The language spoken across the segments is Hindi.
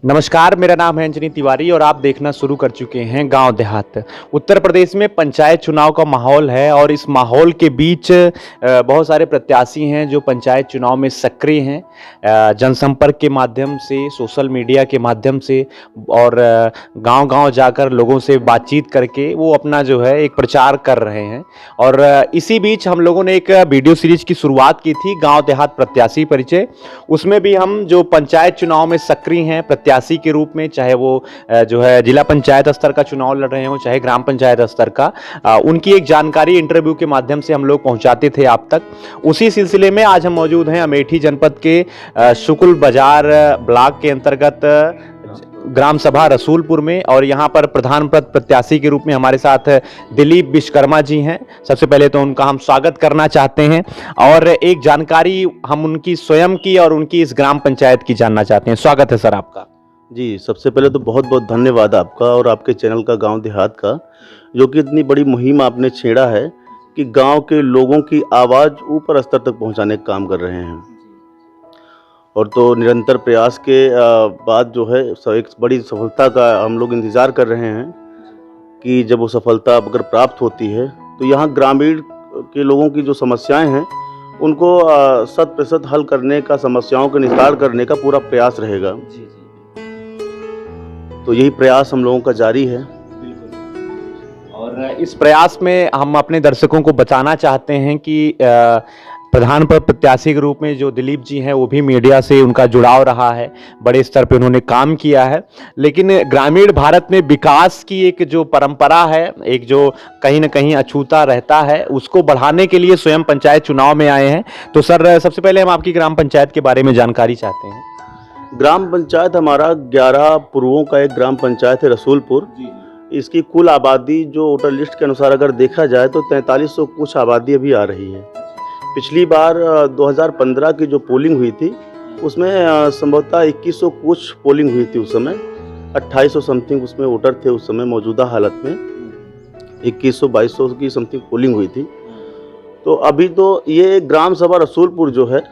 नमस्कार, मेरा नाम है अंजनी तिवारी और आप देखना शुरू कर चुके हैं गांव देहात। उत्तर प्रदेश में पंचायत चुनाव का माहौल है और इस माहौल के बीच बहुत सारे प्रत्याशी हैं जो पंचायत चुनाव में सक्रिय हैं। जनसंपर्क के माध्यम से, सोशल मीडिया के माध्यम से और गांव-गांव जाकर लोगों से बातचीत करके वो अपना जो है एक प्रचार कर रहे हैं। और इसी बीच हम लोगों ने एक वीडियो सीरीज की शुरुआत की थी, गाँव देहात प्रत्याशी परिचय। उसमें भी हम जो पंचायत चुनाव में सक्रिय हैं प्रत्याशी के रूप में, चाहे वो जो है जिला पंचायत स्तर का चुनाव लड़ रहे हो, चाहे ग्राम पंचायत स्तर का, उनकी एक जानकारी इंटरव्यू के माध्यम से हम लोग पहुंचाते थे आप तक। उसी सिलसिले में आज हम मौजूद हैं अमेठी जनपद के शुक्ल बाजार ब्लॉक के अंतर्गत ग्राम सभा रसूलपुर में, और यहाँ पर प्रधान पद प्रत्याशी के रूप में हमारे साथ दिलीप विश्वकर्मा जी हैं। सबसे पहले तो उनका हम स्वागत करना चाहते हैं और एक जानकारी हम उनकी स्वयं की और उनकी इस ग्राम पंचायत की जानना चाहते हैं। स्वागत है सर आपका। जी, सबसे पहले तो बहुत बहुत धन्यवाद आपका और आपके चैनल का गांव देहात का, जो कि इतनी बड़ी मुहिम आपने छेड़ा है कि गांव के लोगों की आवाज़ ऊपर स्तर तक पहुंचाने का काम कर रहे हैं। और तो निरंतर प्रयास के बाद जो है एक बड़ी सफलता का हम लोग इंतज़ार कर रहे हैं कि जब वो सफलता अगर प्राप्त होती है तो यहाँ ग्रामीण के लोगों की जो समस्याएं हैं उनको 100% हल करने का, समस्याओं का निस्तार करने का पूरा प्रयास रहेगा। तो यही प्रयास हम लोगों का जारी है। और इस प्रयास में हम अपने दर्शकों को बताना चाहते हैं कि प्रधान पद प्रत्याशी के रूप में जो दिलीप जी हैं वो भी मीडिया से उनका जुड़ाव रहा है, बड़े स्तर पे उन्होंने काम किया है। लेकिन ग्रामीण भारत में विकास की एक जो परंपरा है, एक जो कहीं ना कहीं अछूता रहता है, उसको बढ़ाने के लिए स्वयं पंचायत चुनाव में आए हैं। तो सर, सबसे पहले हम आपकी ग्राम पंचायत के बारे में जानकारी चाहते हैं। ग्राम पंचायत हमारा 11 पुरवों का एक ग्राम पंचायत है रसूलपुर। इसकी कुल आबादी जो वोटर लिस्ट के अनुसार अगर देखा जाए तो 4300 कुछ आबादी अभी आ रही है। पिछली बार 2015 की जो पोलिंग हुई थी उसमें संभवतः 2100 कुछ पोलिंग हुई थी। उस समय 2800 समथिंग उसमें वोटर थे। उस समय मौजूदा हालत में 2100-2200 की समथिंग पोलिंग हुई थी। तो अभी तो ये ग्राम सभा रसूलपुर जो है,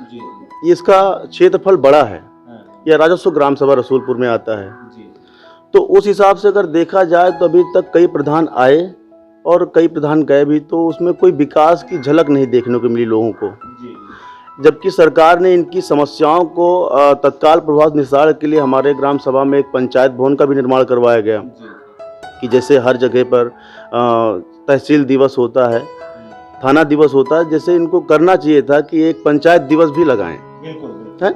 इसका क्षेत्रफल बड़ा है। यह राजस्व ग्राम सभा रसूलपुर में आता है। तो उस हिसाब से अगर देखा जाए तो अभी तक कई प्रधान आए और कई प्रधान गए भी, तो उसमें कोई विकास की झलक नहीं देखने को मिली लोगों को। जबकि सरकार ने इनकी समस्याओं को तत्काल प्रभाव निस्तार के लिए हमारे ग्राम सभा में एक पंचायत भवन का भी निर्माण करवाया गया कि जैसे हर जगह पर तहसील दिवस होता है, थाना दिवस होता है, जैसे इनको करना चाहिए था कि एक पंचायत दिवस भी लगाएं, है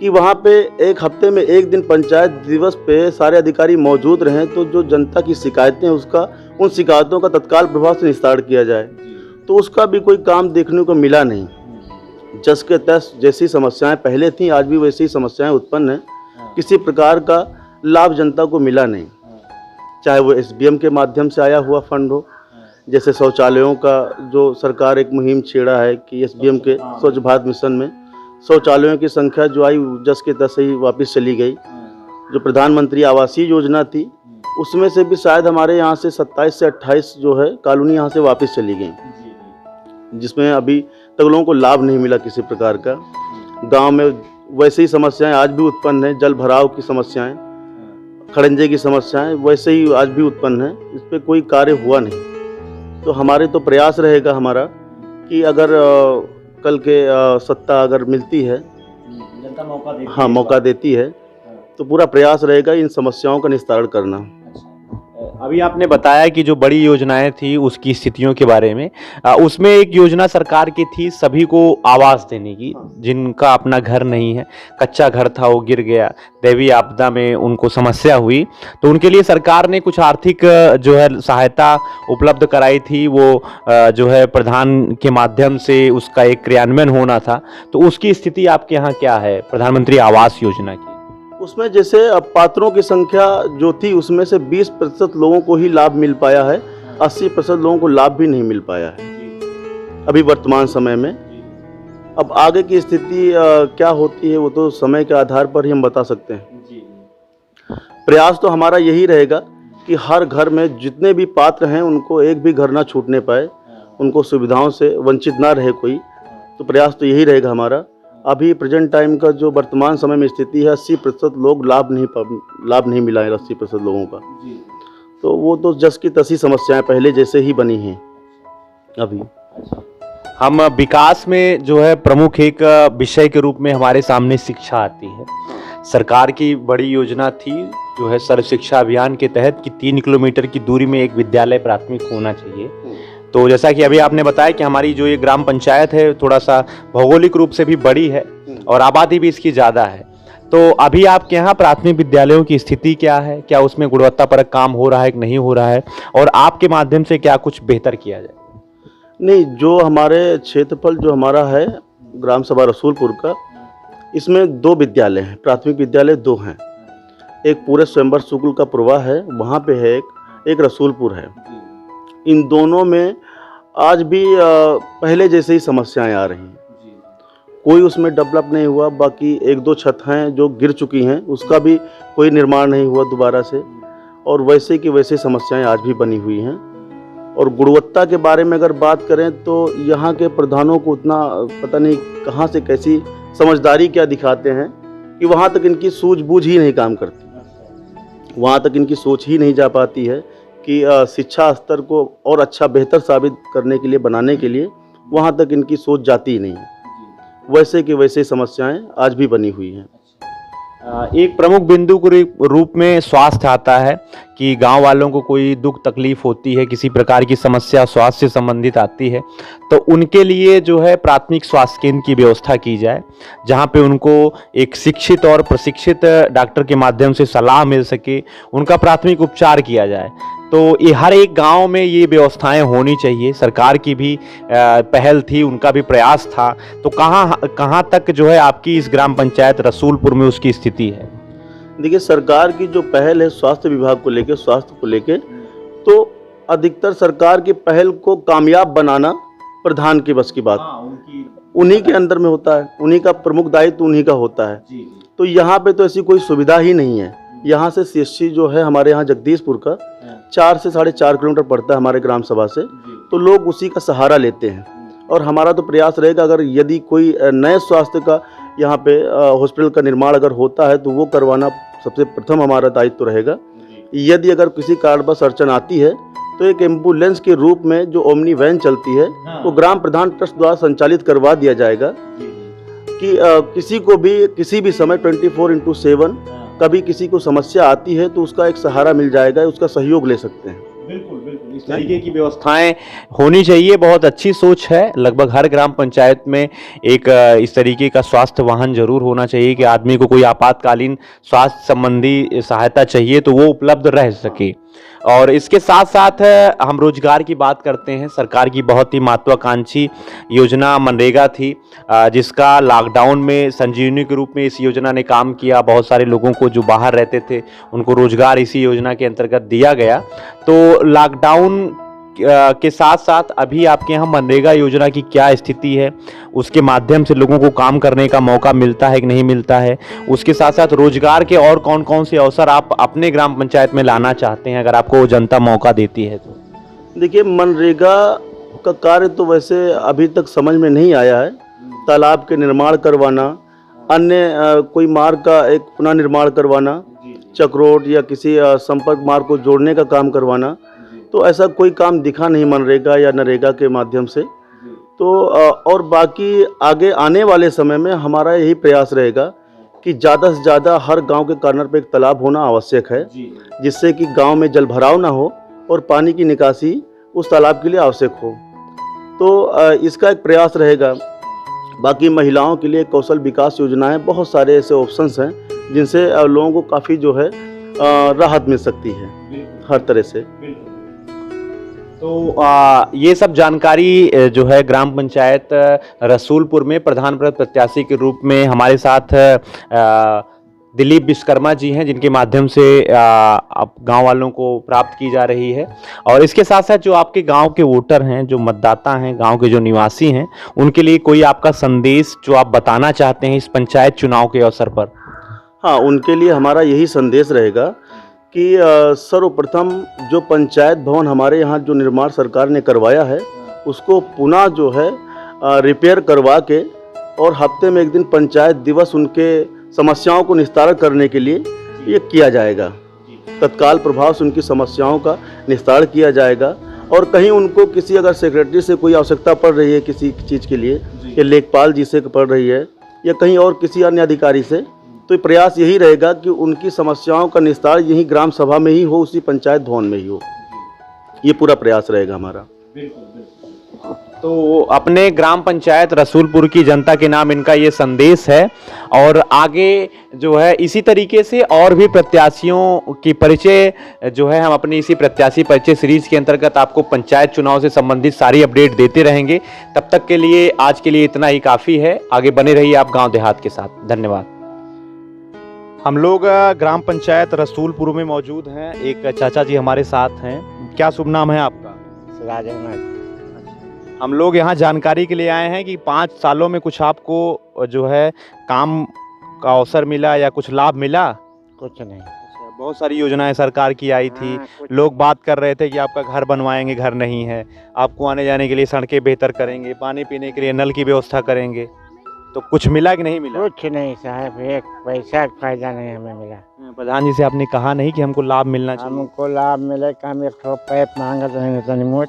कि वहाँ पे एक हफ्ते में एक दिन पंचायत दिवस पे सारे अधिकारी मौजूद रहें, तो जो जनता की शिकायतें उसका, उन शिकायतों का तत्काल प्रभाव से निस्तार किया जाए। तो उसका भी कोई काम देखने को मिला नहीं। जस के तस जैसी समस्याएं पहले थीं, आज भी वैसी समस्याएं उत्पन्न हैं। किसी प्रकार का लाभ जनता को मिला नहीं, चाहे वो SBM के माध्यम से आया हुआ फंड हो, जैसे शौचालयों का जो सरकार एक मुहिम छेड़ा है कि SBM के स्वच्छ भारत मिशन में शौचालयों की संख्या जो आई जस के तस ही वापस चली गई। जो प्रधानमंत्री आवासीय योजना थी उसमें से भी शायद हमारे यहाँ से 27 से 28 जो है कॉलोनी यहाँ से वापस चली गई, जिसमें अभी तक लोगों को लाभ नहीं मिला किसी प्रकार का। गांव में वैसे ही समस्याएं आज भी उत्पन्न हैं, जल भराव की समस्याएं, खड़ंजे की समस्याएं वैसे ही आज भी उत्पन्न हैं। इस पर कोई कार्य हुआ नहीं। तो हमारे तो प्रयास रहेगा हमारा कि अगर कल के सत्ता अगर मिलती है, जनता मौका देती हाँ मौका देती है, तो पूरा प्रयास रहेगा इन समस्याओं का निस्तारण करना। अभी आपने बताया कि जो बड़ी योजनाएं थी उसकी स्थितियों के बारे में, उसमें एक योजना सरकार की थी सभी को आवास देने की, जिनका अपना घर नहीं है, कच्चा घर था वो गिर गया, दैवीय आपदा में उनको समस्या हुई, तो उनके लिए सरकार ने कुछ आर्थिक जो है सहायता उपलब्ध कराई थी। वो जो है प्रधान के माध्यम से उसका एक क्रियान्वयन होना था। तो उसकी स्थिति आपके यहाँ क्या है प्रधानमंत्री आवास योजना की? उसमें जैसे अब पात्रों की संख्या जो थी उसमें से 20% लोगों को ही लाभ मिल पाया है, 80% लोगों को लाभ भी नहीं मिल पाया है अभी वर्तमान समय में। अब आगे की स्थिति क्या होती है वो तो समय के आधार पर ही हम बता सकते हैं। प्रयास तो हमारा यही रहेगा कि हर घर में जितने भी पात्र हैं उनको एक भी घर ना छूटने पाए, उनको सुविधाओं से वंचित ना रहे कोई। तो प्रयास तो यही रहेगा हमारा। अभी प्रेजेंट टाइम का जो वर्तमान समय में स्थिति है 80% लोग लाभ नहीं मिला है 80% लोगों का। तो वो तो जस की तसी समस्याएं पहले जैसे ही बनी हैं अभी। हम विकास में जो है प्रमुख एक विषय के रूप में हमारे सामने शिक्षा आती है। सरकार की बड़ी योजना थी जो है सर्व शिक्षा अभियान के तहत कि 3 किलोमीटर की दूरी में एक विद्यालय प्राथमिक होना चाहिए। तो जैसा कि अभी आपने बताया कि हमारी जो ये ग्राम पंचायत है थोड़ा सा भौगोलिक रूप से भी बड़ी है और आबादी भी इसकी ज़्यादा है। तो अभी आपके यहाँ प्राथमिक विद्यालयों की स्थिति क्या है? क्या उसमें गुणवत्तापरक काम हो रहा है कि नहीं हो रहा है? और आपके माध्यम से क्या कुछ बेहतर किया जाए? नहीं, जो हमारे क्षेत्रफल जो हमारा है ग्राम सभा रसूलपुर का, इसमें 2 विद्यालय हैं, प्राथमिक विद्यालय 2 हैं। एक पूरे स्वयंवर शुक्ल का पुरवा है, वहाँ पे है एक रसूलपुर है। इन दोनों में आज भी पहले जैसे ही समस्याएं आ रही हैं। कोई उसमें डेवलप नहीं हुआ। बाकी 1-2 छत हैं जो गिर चुकी हैं, उसका भी कोई निर्माण नहीं हुआ दोबारा से, और वैसे की वैसे समस्याएं आज भी बनी हुई हैं। और गुणवत्ता के बारे में अगर बात करें तो यहाँ के प्रधानों को उतना पता नहीं कहाँ से कैसी समझदारी क्या दिखाते हैं कि वहाँ तक इनकी सूझबूझ ही नहीं काम करती, वहाँ तक इनकी सोच ही नहीं जा पाती है कि शिक्षा स्तर को और अच्छा बेहतर साबित करने के लिए, बनाने के लिए वहाँ तक इनकी सोच जाती ही नहीं है। वैसे की वैसे समस्याएं आज भी बनी हुई हैं। एक प्रमुख बिंदु के रूप में स्वास्थ्य आता है कि गांव वालों को कोई दुख तकलीफ होती है, किसी प्रकार की समस्या स्वास्थ्य से संबंधित आती है, तो उनके लिए जो है प्राथमिक स्वास्थ्य केंद्र की व्यवस्था की जाए, जहां पे उनको एक शिक्षित और प्रशिक्षित डॉक्टर के माध्यम से सलाह मिल सके, उनका प्राथमिक उपचार किया जाए। तो ये हर एक गांव में ये व्यवस्थाएं होनी चाहिए। सरकार की भी पहल थी, उनका भी प्रयास था। तो कहाँ तक जो है आपकी इस ग्राम पंचायत रसूलपुर में उसकी स्थिति है? देखिए, सरकार की जो पहल है स्वास्थ्य विभाग को लेके, स्वास्थ्य को लेके, तो अधिकतर सरकार की पहल को कामयाब बनाना प्रधान के बस की बात उन्हीं के अंदर में होता है, उन्हीं का प्रमुख दायित्व उन्हीं का होता है। तो यहाँ पे तो ऐसी कोई सुविधा ही नहीं है। यहाँ से CSC जो है हमारे यहाँ जगदीशपुर का 4 से 4.5 किलोमीटर पड़ता है हमारे ग्राम सभा से, तो लोग उसी का सहारा लेते हैं। और हमारा तो प्रयास रहेगा अगर यदि कोई नए स्वास्थ्य का यहाँ पे हॉस्पिटल का निर्माण अगर होता है तो वो करवाना सबसे प्रथम हमारा दायित्व रहेगा। यदि अगर किसी कारणवश अड़चन आती है तो एक एम्बुलेंस के रूप में जो ओमनी वैन चलती है वो ग्राम प्रधान ट्रस्ट द्वारा संचालित करवा दिया जाएगा कि किसी को भी किसी भी समय 24/7 कभी किसी को समस्या आती है तो उसका एक सहारा मिल जाएगा, उसका सहयोग ले सकते हैं। बिल्कुल बिल्कुल, इस तरीके की व्यवस्थाएं होनी चाहिए। बहुत अच्छी सोच है। लगभग हर ग्राम पंचायत में एक इस तरीके का स्वास्थ्य वाहन जरूर होना चाहिए कि आदमी को कोई आपातकालीन स्वास्थ्य संबंधी सहायता चाहिए तो वो उपलब्ध रह सके। और इसके साथ साथ हम रोजगार की बात करते हैं। सरकार की बहुत ही महत्वाकांक्षी योजना मनरेगा थी, जिसका लॉकडाउन में संजीवनी के रूप में इस योजना ने काम किया। बहुत सारे लोगों को जो बाहर रहते थे उनको रोजगार इसी योजना के अंतर्गत दिया गया। तो लॉकडाउन के साथ साथ अभी आपके यहाँ मनरेगा योजना की क्या स्थिति है? उसके माध्यम से लोगों को काम करने का मौका मिलता है कि नहीं मिलता है? उसके साथ साथ रोजगार के और कौन कौन से अवसर आप अपने ग्राम पंचायत में लाना चाहते हैं अगर आपको जनता मौका देती है तो? देखिए, मनरेगा का कार्य तो वैसे अभी तक समझ में नहीं आया है। तालाब के निर्माण करवाना, अन्य कोई मार्ग का एक पुनः निर्माण करवाना, चक्रोड या किसी संपर्क मार्ग को जोड़ने का काम करवाना, तो ऐसा कोई काम दिखा नहीं मनरेगा या नरेगा के माध्यम से। तो और बाकी आगे आने वाले समय में हमारा यही प्रयास रहेगा कि ज़्यादा से ज़्यादा हर गांव के कॉर्नर पे एक तालाब होना आवश्यक है, जिससे कि गांव में जल भराव ना हो और पानी की निकासी उस तालाब के लिए आवश्यक हो। तो इसका एक प्रयास रहेगा। बाकी महिलाओं के लिए कौशल विकास योजनाएं, बहुत सारे ऐसे ऑप्शंस हैं जिनसे लोगों को काफ़ी जो है राहत मिल सकती है हर तरह से। तो ये सब जानकारी जो है ग्राम पंचायत रसूलपुर में प्रधान प्रत्याशी के रूप में हमारे साथ दिलीप विश्वकर्मा जी हैं, जिनके माध्यम से गांव वालों को प्राप्त की जा रही है। और इसके साथ साथ जो आपके गांव के वोटर हैं, जो मतदाता हैं, गांव के जो निवासी हैं, उनके लिए कोई आपका संदेश जो आप बताना चाहते हैं इस पंचायत चुनाव के अवसर पर? हाँ, उनके लिए हमारा यही संदेश रहेगा कि सर्वप्रथम जो पंचायत भवन हमारे यहाँ जो निर्माण सरकार ने करवाया है उसको पुनः जो है रिपेयर करवा के और हफ्ते में एक दिन पंचायत दिवस उनके समस्याओं को निस्तारण करने के लिए ये किया जाएगा। तत्काल प्रभाव से उनकी समस्याओं का निस्तारण किया जाएगा। और कहीं उनको किसी अगर सेक्रेटरी से कोई आवश्यकता पड़ रही है किसी चीज़ के लिए, या लेखपाल जी से पड़ रही है, या कहीं और किसी अन्य अधिकारी से, तो प्रयास यही रहेगा कि उनकी समस्याओं का निस्तारण यही ग्राम सभा में ही हो, उसी पंचायत भवन में ही हो। ये पूरा प्रयास रहेगा हमारा। तो अपने ग्राम पंचायत रसूलपुर की जनता के नाम इनका ये संदेश है। और आगे जो है इसी तरीके से और भी प्रत्याशियों की परिचय जो है हम अपनी इसी प्रत्याशी परिचय सीरीज के अंतर्गत आपको पंचायत चुनाव से संबंधित सारी अपडेट देते रहेंगे। तब तक के लिए आज के लिए इतना ही काफ़ी है। आगे बने रहिए आप गांव देहात के साथ। धन्यवाद। हम लोग ग्राम पंचायत रसूलपुर में मौजूद हैं। एक चाचा जी हमारे साथ हैं। क्या शुभ नाम है आपका? सिराज अहमद। हम लोग यहाँ जानकारी के लिए आए हैं कि 5 सालों में कुछ आपको जो है काम का अवसर मिला या कुछ लाभ मिला? कुछ नहीं। बहुत सारी योजनाएं सरकार की आई थी। लोग बात कर रहे थे कि आपका घर बनवाएंगे, घर नहीं है। आपको आने जाने के लिए सड़कें बेहतर करेंगे, पानी पीने के लिए नल की व्यवस्था करेंगे। तो कुछ मिला कि नहीं मिला? कुछ नहीं साहब, एक पैसा का फायदा नहीं हमें मिला। प्रधान जी से आपने कहा नहीं कि हमको लाभ मिलना चाहिए? हमको लाभ मिले कि हम एक ठो पैप मांगा देंगे तनी मोट।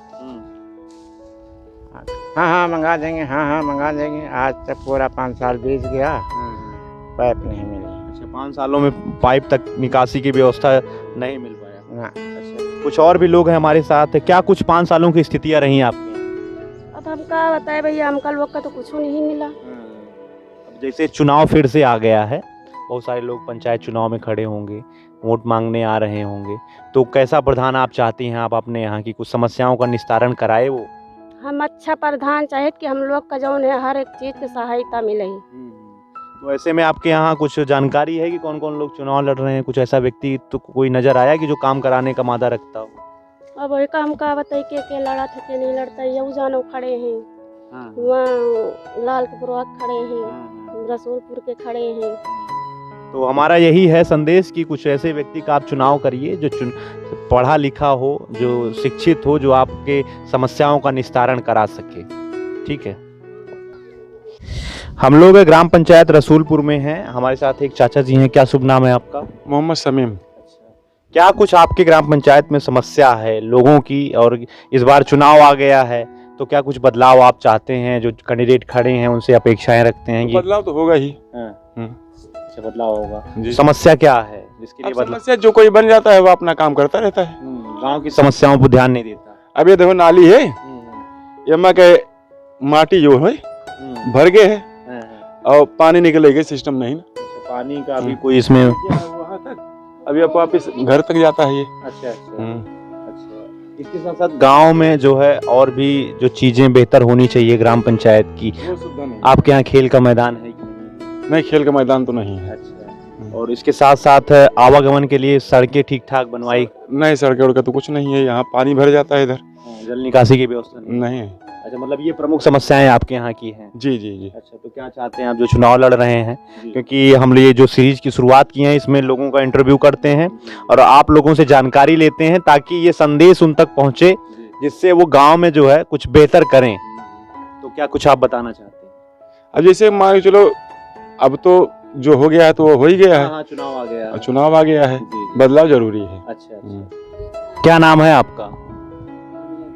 हाँ मंगा देंगे, हाँ मंगा देंगे। आज तक पूरा 5 साल बीत गया, पाइप नहीं मिली। अच्छा, 5 सालों में पाइप तक निकासी की व्यवस्था नहीं मिल पाया ना। अच्छा, कुछ और भी लोग हैं हमारे साथ। क्या कुछ 5 सालों की स्थितियाँ रही आपकी? अब हम क्या बताए भैया, हमका लोग का तो कुछ नहीं मिला। अब जैसे चुनाव फिर से आ गया है, बहुत सारे लोग पंचायत चुनाव में खड़े होंगे, वोट मांगने आ रहे होंगे, तो कैसा प्रधान आप चाहती हैं? आप अपने यहाँ की कुछ समस्याओं का निस्तारण कराए वो? हम अच्छा प्रधान चाहे कि हम लोग का जौन है हर एक चीज़ की सहायता मिले। तो ऐसे में आपके यहाँ कुछ जानकारी है कि कौन कौन लोग चुनाव लड़ रहे हैं? कुछ ऐसा व्यक्ति तो कोई नजर आया कि जो काम कराने का मादा रखता हो? अब वही काम का बताइए के लड़ा था के नहीं लड़ता। ये जानो खड़े हैं, वहाँ लाल के पुरवाक खड़े हैं, रसूलपुर के खड़े हैं। तो हमारा यही है संदेश कि कुछ ऐसे व्यक्ति का आप चुनाव करिए जो पढ़ा लिखा हो, जो शिक्षित हो, जो आपके समस्याओं का निस्तारण करा सके। ठीक है। हम लोग ग्राम पंचायत रसूलपुर में हैं। हमारे साथ एक चाचा जी हैं। क्या शुभ नाम है आपका? मोहम्मद शमीम। क्या कुछ आपके ग्राम पंचायत में समस्या है लोगों की, और इस बार चुनाव आ गया है तो क्या कुछ बदलाव आप चाहते हैं? जो कैंडिडेट खड़े हैं उनसे अपेक्षाएं रखते हैं कि बदलाव तो होगा ही। अच्छा, बदलाव होगा। समस्या क्या है जिसके लिए बदलाव? समस्या जो कोई बन जाता है वो अपना काम करता रहता है, गांव की समस्याओं पर ध्यान नहीं देता। अब ये देखो नाली है, यम्मा के माटी जो है भर गए है और पानी निकलेगा, सिस्टम नहीं ना। पानी का भी कोई इसमें वहाँ तक अभी आप वापिस घर तक जाता है ये। अच्छा। इसके साथ साथ गांव में जो है और भी जो चीजें बेहतर होनी चाहिए ग्राम पंचायत की। आपके यहाँ खेल का मैदान है कि नहीं? खेल का मैदान तो नहीं है। अच्छा। और इसके साथ साथ आवागमन के लिए सड़कें ठीक ठाक बनवाई? नहीं, सड़कें उड़का तो कुछ नहीं है। यहाँ पानी भर जाता है, इधर जल निकासी की व्यवस्था नहीं है। अच्छा, मतलब ये प्रमुख समस्याएं आपके यहाँ की हैं? जी। अच्छा, तो क्या चाहते हैं आप जो चुनाव लड़ रहे हैं? क्योंकि हम ये जो सीरीज की शुरुआत की है इसमें लोगों का इंटरव्यू करते हैं और आप लोगों से जानकारी लेते हैं ताकि ये संदेश उन तक पहुंचे, जिससे वो गांव में जो है कुछ बेहतर करें। तो क्या कुछ आप बताना चाहते हैं? अब जैसे मान के चलो, अब तो जो हो गया है तो वो हो ही गया है। हाँ, चुनाव आ गया है। चुनाव आ गया है, बदलाव जरूरी है। अच्छा। क्या नाम है आपका?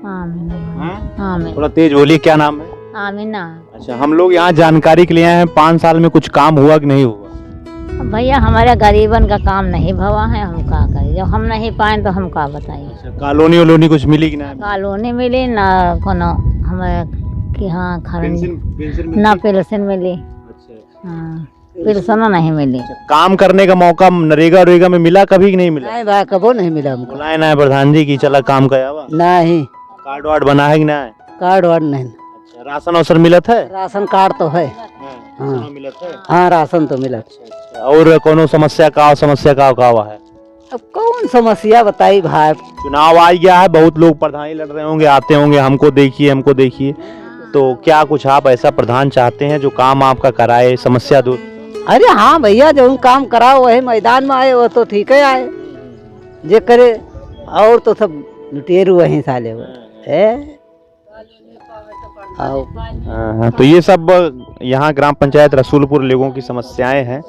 आमीना। थोड़ा तेज बोलिए। क्या नाम है? आमीना। अच्छा, हम लोग यहाँ जानकारी के लिए आए हैं। 5 साल में कुछ काम हुआ कि नहीं हुआ? भैया हमारे गरीबन का काम नहीं भवा है, हम क्या करें? जब हम नहीं पाए तो हम क्या बताइए? अच्छा, कॉलोनी वलोनी कुछ मिली कि नहीं? कॉलोनी मिली ना, कोनो हमारे कि हाँ पेंशन ना पेंशन मिली। अच्छा। हाँ, पेंशन नहीं मिली। काम करने का मौका नरेगा में मिला कभी कि नहीं मिला? नहीं भाई, कबो नहीं मिला हमको। बुलाए ना प्रधान जी की चला काम कया हुआ? नहीं, कार्ड वार्ड बना है कि नहीं? कार्ड वार्ड नहीं। अच्छा, राशन अवसर मिलत है? राशन कार्ड तो है। हाँ, मिलत है। हाँ, राशन तो मिला। अच्छा, और कोनो समस्या का हुआ है? अब कौन समस्या बताई भाई? चुनाव आ गया है, बहुत लोग प्रधान लड़ रहे होंगे, आते होंगे, हमको देखिए। तो क्या कुछ आप ऐसा प्रधान चाहते हैं जो काम आपका कराए, समस्या दूर? अरे हाँ भैया, जो काम कराओ वही मैदान में आए वो तो ठीक है आए, जे करे और तो सब लुटेरू वहीं साले वो है। आओ तो ये सब यहाँ ग्राम पंचायत रसूलपुर लोगों की समस्याएं हैं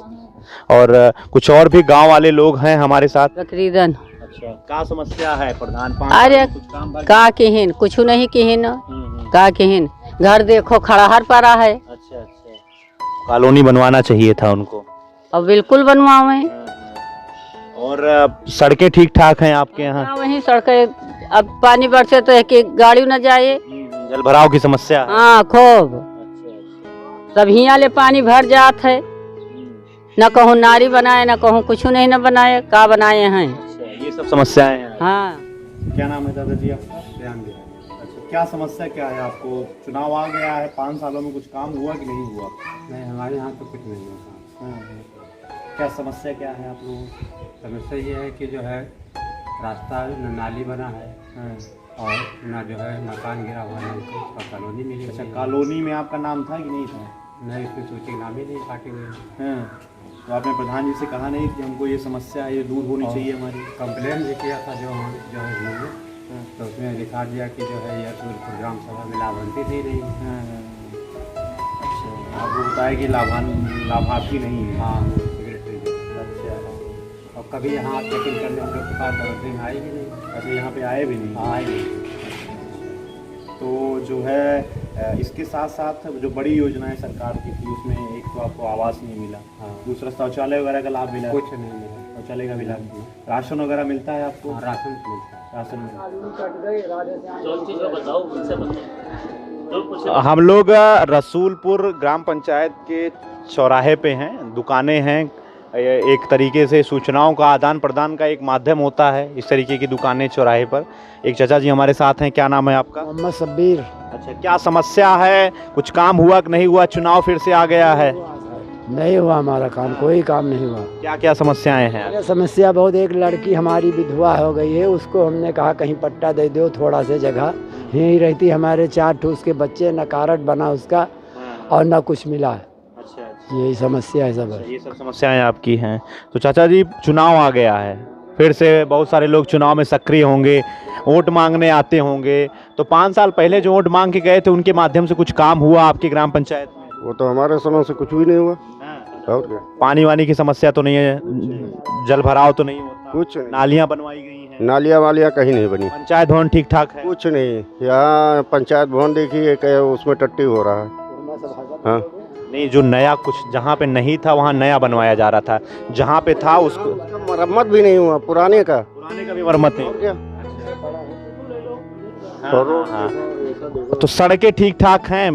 और कुछ और भी गांव वाले लोग हैं हमारे साथ। तकरीबन अच्छा, क्या समस्या है प्रधान? अरे कुछ काम भर- का केहन कुछ नहीं केहन का केहन घर देखो खड़ाहर पड़ा है। अच्छा अच्छा, कॉलोनी बनवाना चाहिए था उनको। अब बिल्कुल बनवावे और सड़कें ठीक ठाक हैं आपके यहाँ? वही सड़कें अब पानी बरसे तो है कि गाड़ी न जाए। जल भराव की समस्या है? हाँ खूब सब हिया ले पानी भर जात है, न कहूँ नारी बनाए न कहूँ कुछ नहीं न बनाए, का बनाए हैं। ये सब समस्याएं हैं। हाँ क्या नाम है दादाजी आपका? अच्छा, क्या समस्या क्या है आपको? चुनाव आ गया है, 5 सालों में कुछ काम हुआ कि नहीं हुआ? नहीं, हमारे यहाँ तो कुछ नहीं होता। क्या समस्या क्या है आप लोगों की? समस्या ये है कि जो है रास्ता न नाली बना है और न जो है मकान गिरा हुआ है, उसका कॉलोनी मिली। अच्छा, कॉलोनी में आपका नाम था कि नहीं था? नहीं, इसमें सोची नाम ही नहीं पार्टी में। तो आपने प्रधान जी से कहा नहीं कि हमको ये समस्या है, ये दूर होनी चाहिए हमारी? कंप्लेन भी किया था जो है हमने, तो उसमें दिखा दिया कि जो है यह रसूलपुर ग्राम सभा में लाभान्वित ही नहीं। अच्छा, आपको बताया कि लाभार्थी नहीं है। हाँ सेक्रेटरी। अच्छा, और कभी यहाँ चेकिंग करने हम लोग के पास 10 दिन आए भी नहीं। अच्छा, यहाँ पे आए भी नहीं? आए नहीं। तो जो है इसके साथ साथ जो बड़ी योजनाएं सरकार की थी उसमें एक तो आपको आवास नहीं मिला, हाँ। दूसरा शौचालय वगैरह का लाभ मिला? कुछ नहीं मिला। शौचालय का भी लाभ नहीं। राशन वगैरह मिलता है आपको? हाँ, राशन मिलता है। राशन मिलता। हम लोग रसूलपुर ग्राम पंचायत के चौराहे पे हैं, दुकानें हैं। एक तरीके से सूचनाओं का आदान प्रदान का एक माध्यम होता है इस तरीके की दुकानें चौराहे पर। एक चाचा जी हमारे साथ हैं। क्या नाम है आपका? मोहम्मद शब्बीर। अच्छा, क्या समस्या है? कुछ काम हुआ कि नहीं हुआ? चुनाव फिर से आ गया है। नहीं हुआ हमारा काम, कोई काम नहीं हुआ। क्या क्या समस्याएं हैं? अरे समस्या बहुत, एक लड़की हमारी विधवा हो गई है, उसको हमने कहा कहीं पट्टा दे दो, थोड़ा से जगह यहीं रहती। हमारे 4 ठूस के बच्चे, न कार्ड बना उसका और न कुछ मिला। यही समस्या है सब। ये सब समस्याएं आपकी हैं। तो चाचा जी, चुनाव आ गया है, फिर से बहुत सारे लोग चुनाव में सक्रिय होंगे, वोट मांगने आते होंगे। तो 5 साल पहले जो वोट मांग के गए थे उनके माध्यम से कुछ काम हुआ आपकी ग्राम पंचायत में? वो तो हमारे समय से कुछ भी नहीं हुआ। और क्या? पानी वानी की समस्या तो नहीं है? जल भराव तो नहीं होता? कुछ नहीं। नालियाँ बनवाई गई हैं? नालियाँ वालियाँ कहीं नहीं बनी। पंचायत भवन ठीक ठाक है? कुछ नहीं। यहाँ पंचायत भवन देखिए, उसमें टट्टी हो रहा है। हाँ, नहीं, जो नया कुछ जहाँ पे नहीं था वहाँ नया बनवाया जा रहा था, जहाँ पे था उसको उसका मरम्मत भी नहीं हुआ, पुराने का भी मरम्मत नहीं। और क्या? हाँ। तो सड़कें ठीक ठाक हैं,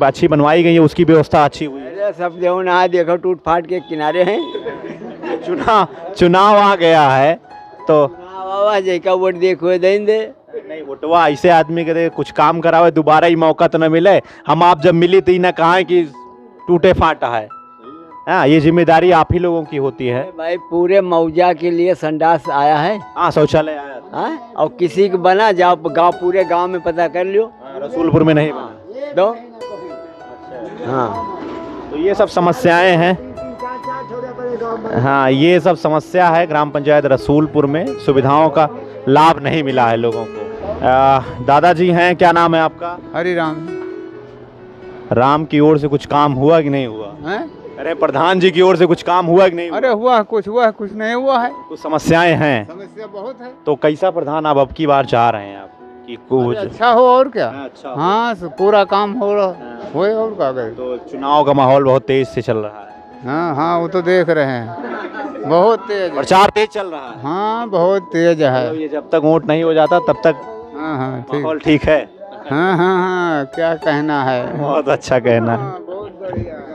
अच्छी बनवाई गई है, उसकी व्यवस्था अच्छी हुई है? सब जो ना देखो टूट फाट के किनारे हैं। चुनाव आ गया है तो जैका वोट देखो देंगे। नहीं, वोटवा ऐसे आदमी के कुछ काम करावे, दोबारा ही मौका तो न मिले। हम आप जब मिली थी ना कहा कि टूटे फाटा है। हाँ, ये जिम्मेदारी आप ही लोगों की होती है भाई। पूरे मौजा के लिए संडास आया है। हाँ, शौचालय आया था। हाँ? और किसी को बना जाओ गांव, पूरे गांव में पता कर लियो। रसूलपुर में नहीं बना दो। हाँ, तो ये सब समस्याएं हैं। हाँ, ये सब समस्या है ग्राम पंचायत रसूलपुर में, सुविधाओं का लाभ नहीं मिला है लोगों को। दादाजी हैं, क्या नाम है आपका? हरी राम। राम की ओर से कुछ काम हुआ कि नहीं हुआ? हैं? अरे प्रधान जी की ओर से कुछ काम हुआ कि नहीं हुआ? अरे हुआ है, कुछ हुआ है, कुछ नहीं हुआ है। कुछ समस्याएं हैं। समस्या बहुत है। तो कैसा प्रधान आप अब की बार चाह रहे हैं आप कि कुछ अच्छा हो और क्या? अच्छा हो। हाँ, पूरा काम हो रहा होए और क्या करे। तो चुनाव का माहौल बहुत तेज से चल रहा है। हाँ हाँ, वो तो देख रहे हैं, बहुत तेज है। प्रचार तेज चल रहा है। हाँ, बहुत तेज है। ये जब तक वोट नहीं हो जाता तब तक हाँ हाँ ठीक। माहौल ठीक है। हाँ हाँ हाँ, क्या कहना है। बहुत अच्छा कहना है। हाँ, बहुत बढ़िया है।